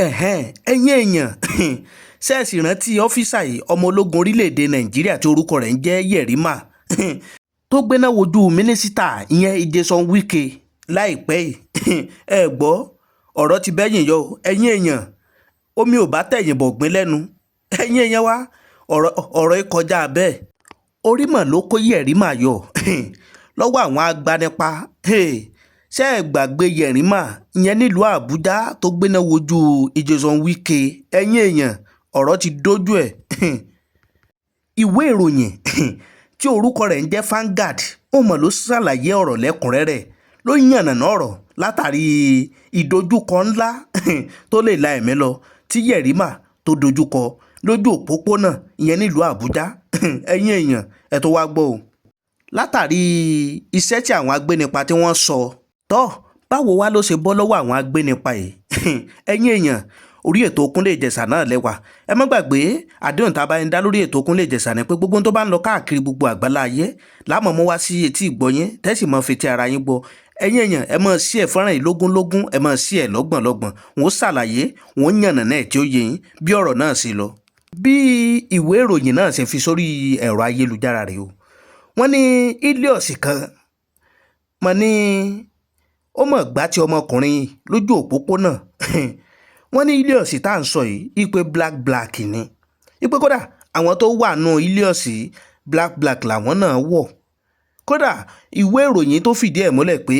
ẹ̀yin èèyàn ṣẹ́ẹ̀sì rántí ọ́físà yìí ọmọ ológun orílẹ̀‐èdè nàìjíríà tí orúkọ rẹ̀ ń jẹ́ Yerima tó gbéná wojú mínísítà ìyẹn Nyesom Wike láìpẹ́ yìí ẹ gbọ́ ọ̀rọ̀ ti bẹ́yìn yọ ẹ̀yin èèyàn omi ò bá tẹ̀yìn bọ̀gbìn lẹ́nu ẹ̀yin èèyàn wa ọ̀rọ̀ yìí kọjá bẹ́ẹ̀ orí mọ̀ ló kó Yerima yọ lọ́wọ́ àwọn agbanipa ṣé ẹ gbàgbé Yerima ìyẹn nílùú Àbújá tó gbéná wojú Nyesom Wike ẹ̀yin èèyàn ọ̀rọ̀ ti dójú ẹ̀ ìwé ìròyìn tí orúkọ rẹ̀ ń jẹ́ Vanguard ó mọ̀ ló ṣàlàyé ọ̀rọ̀ lẹ́kùnrẹ́rẹ́ ló yànnàná ọ̀rọ̀ látàrí ìdojúkọ ńlá tó lè la ẹ̀mí lọ tí Yerima tó dojúkọ lójú òpópónà ìyẹn nílùú Àbújá ẹ̀yin èèyàn ẹ̀ tó wá gbọ́ o látàrí iṣẹ́ tí àwọn agbénipa tí wọ́n sọ tọ́ báwo wá ló ṣe bọ́ lọ́wọ́ àwọn agbénipa yìí ẹ̀yin èèyàn orí ètò Kúnlé Ìjẹ̀ṣà náà lẹ́wà ẹ má gbàgbé àdéhùn tá a bá ń dá lórí ètò Kúnlé Ìjẹ̀ṣà ni pé gbogbo tó bá ń lọ káàkiri gbogbo àgbálá ayé láàmú mú wá sí etí ìgbọ́yín tẹ́sí mọ́ fetí ara yín gbọ́ ẹ̀yin èèyàn ẹ mọ̀ sí ẹ̀ fọ́nrán yìí lógúnlógún ẹ mọ̀ sí ẹ̀ lọ́gbọ̀nlọ́gbọ̀n wọ́n ṣàlàyé wọ́n yànnà náà tí ó yé yín bí ọ̀rọ̀ náà ṣe lọ bí ìwé ìròyìn náà ṣe fi sórí ẹ̀rọ ayélujára rẹ̀ o wọ́n ní Ilios kan mọ̀ ní ó mọ̀ gbá tí ọmọkùnrin lójú òpópónà wọ́n ní Ilios tá à ń sọ yìí ipe black ni ipe kódà àwọn tó wà nù Ilios black làwọn náà wọ̀ kódà ìwé ìròyìn tó fìdí ẹ̀ múlẹ̀ pé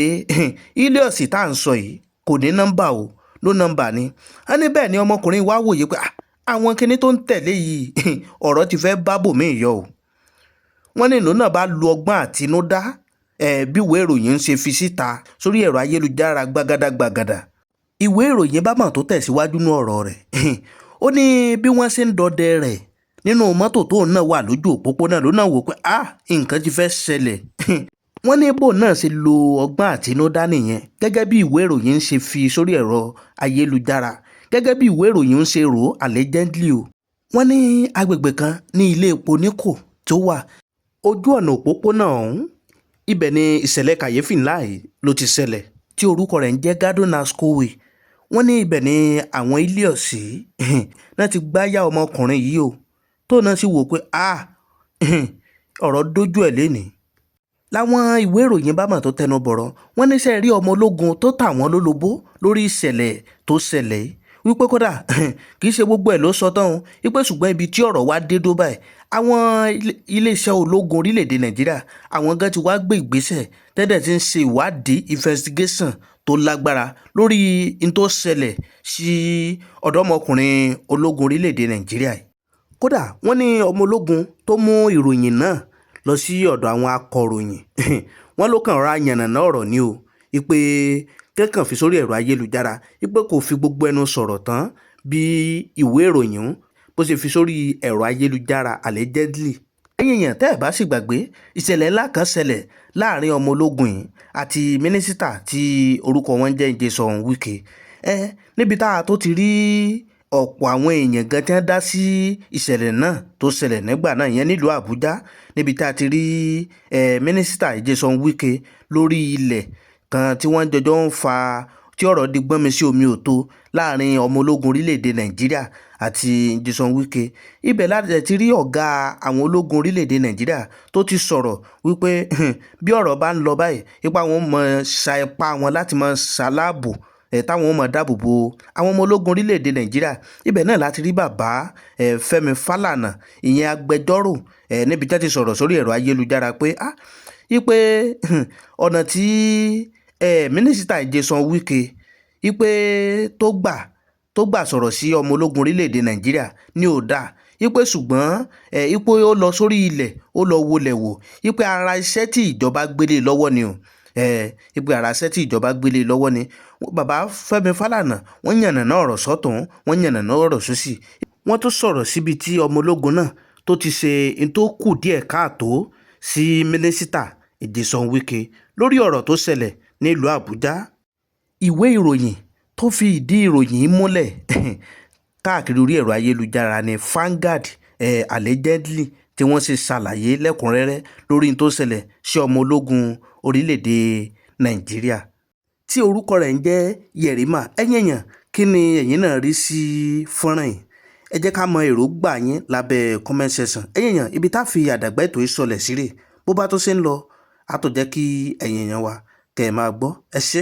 Ilios tá à ń sọ yìí kò ní nọ́mbà o ló nọ́mbà ni a ní bẹ́ẹ̀ ni ọmọkùnrin wá wòye pé àwọn kinní tó ń tẹ̀lé yìí ọ̀rọ̀ ti fẹ́ bá bòmíì yọ o wọ́n ní ìlú náà bá lu ọgbọ́n àtinúdá bí ìwé ìròyìn ń ṣe fi síta sórí ẹ̀rọ ayélujára gbàgàdà ìwé ìròyìn bá mọ̀ tó tẹ̀síwájú ní ọ̀rọ̀ rẹ̀ ó ní bí wọ́n ṣe ń dọdẹ rẹ̀ nínú mọ́tò tóun náà wà lójú òpópónà ló náà wò pé nǹkan ti fẹ́ ṣẹlẹ̀ wọ́n ní bò náà ṣe lo ọgbọ́n àtinúdá nìyẹn gẹ́gẹ́ bí ìwé ìròyìn ń ṣe fi sórí ẹ̀rọ ayélujára gẹ́gẹ́ bí ìwé ìròyìn ń ṣe rò allegedly o wọ́n ní agbègbè kan ní ilé epo Nicco tó wà ojú ọ̀nà òpópónà ọ̀hún ibẹ̀ ni ìṣẹ̀lẹ̀ kàyéfì ńlá yìí ló ti ṣẹlẹ̀ tí orúkọ rẹ̀ ń jẹ́ Gardner Scowey wọ́n ní ibẹ̀ ni àwọn Ilios náà ti gbáyà ọmọkùnrin yìí o tó náà sì wò pé ọ̀rọ̀ dójú ẹ̀ lénìí láwọn ìwé ìròyìn bá mọ̀ tó tẹnu bọ̀rọ̀ wọ́n níṣẹ́ rí ọmọ ológun tó tà wọ́n lólobó lórí ìṣẹ̀lẹ̀ tó ṣẹlẹ̀ wípé kódà kì í ṣe gbogbo ẹ̀ ló sọ tán o wípé ṣùgbọ́n ibi tí ọ̀rọ̀ wá dé dó báyìí àwọn iléeṣẹ́ ológun orílẹ̀-èdè Nàìjíríà àwọn gan ti wá gbé ìgbésẹ̀ tẹ́lẹ̀ tí ń ṣe ìwádìí investigation tó lágbára lórí n tó ṣẹlẹ̀ sí ọ̀dọ́mọkùnrin ológun orílẹ̀-èdè Nàìjíríà yìí kódà wọ́n ní ọmọ ológun tó mú ìròyìn náà lọ sí ọ̀dọ̀ àwọn akọ̀ròyìn wọ́n ló kàn ra yànnàná ọ̀rọ̀ ni o ìpè kẹ́kàn fi sórí ẹ̀rọ ayélujára ìpè kò fi gbogbo ẹnu sọ̀rọ̀ tán bí ìwé ìròyìn bó ṣe fi sórí ẹ̀rọ ayélujára allegedly ẹ̀yin èèyàn tẹ́ ẹ̀ bá sì gbàgbé ìṣẹ̀lẹ̀ ńlá kan ṣẹlẹ̀ láàrin ọmọ ológun yìí àti mínísítà tí orúkọ wọn jẹ́ Nyesom Wike níbi tá a tó ti rí ọ̀pọ̀ àwọn èèyàn gan tí wọ́n dá sí ìṣẹ̀lẹ̀ náà tó ṣẹlẹ̀ nígbà náà ìyẹn nílùú Àbújá níbi tá a ti rí mínísítà Nyesom Wike lórí ilẹ̀ kan tí wọ́n jọjọ́ ń fa tí ọ̀rọ̀ di gbọ́nmi sí omi òtó láàrin ọmọ ológun orílẹ̀-èdè Nàìjíríà àti Nyesom Wike ibẹ̀ láti ti rí ọ̀gá àwọn ológun orílẹ̀-èdè Nàìjíríà tó ti sọ̀rọ̀ wípé bí ọ̀rọ̀ bá ń lọ báyìí ipa wọn mọ̀ ṣa ipá wọn láti mọ̀ ṣaláàbò táwọn mọ̀ dáàbò bo àwọn ọmọ ológun orílẹ̀-èdè Nàìjíríà ibẹ̀ náà láti rí bàbá Fẹ́mi Fálànà ìyẹn agbẹjọ́rò níbi tí wọ́n ti sọ̀rọ̀ sórí ẹ̀rọ ayélujára pé wípé ọ̀nà tí mínísítà Nyesom Wike wípé tó gbà sọ̀rọ̀ sí ọmọ ológun orílẹ̀-èdè Nàìjíríà ní ò dáa wípé ṣùgbọ́n ipò ó lọ sórí ilẹ̀ ó lọ wọlé wò wípé ara iṣẹ́ tí ìjọba gbélé lọ́wọ́ ni o ipò ara iṣẹ́ tí ìjọba gbélé lọ́wọ́ ni bàbá Fẹ́mi Fálànà wọ́n yànnàná ọ̀rọ̀ sọ́tún wọ́n yànnàná ọ̀rọ̀ sósì wọ́n tún sọ̀rọ̀ síbi tí ọmọ ológun náà tó ti ṣe tó kù díẹ̀ káàtó sí mínísítà Nyesom Wike lórí ọ̀rọ̀ tó ṣẹlẹ̀ nílùú Àbújá ìwé ìròyìn tó fi ìdí ìròyìn múlẹ̀ káàkiri orí ẹ̀rọ ayélujára ní Vanguard allegedly tí wọ́n ṣe ṣàlàyé lẹ́kùnrẹ́rẹ́ lórí tó ṣẹlẹ̀ sí ọmọ ológun orílẹ̀-èdè Nàìjíríà tí orúkọ rẹ̀ ń jẹ́ Yerima ẹ̀yin èèyàn kí ni ẹ̀yin náà rí sí fọ́nrán yìí? ẹ jẹ́ ká mọ èròǹgbà yín lábẹ́ comment section. ẹ̀yin èèyàn, ibi tá a fi àdàgbà ètò yìí sọlẹ̀ sí rè, bó bá tó ṣe ń lọ á tó jẹ́ kí ẹ̀yin èèyàn wa kẹ́ ẹ máa gbọ́. ẹ ṣé.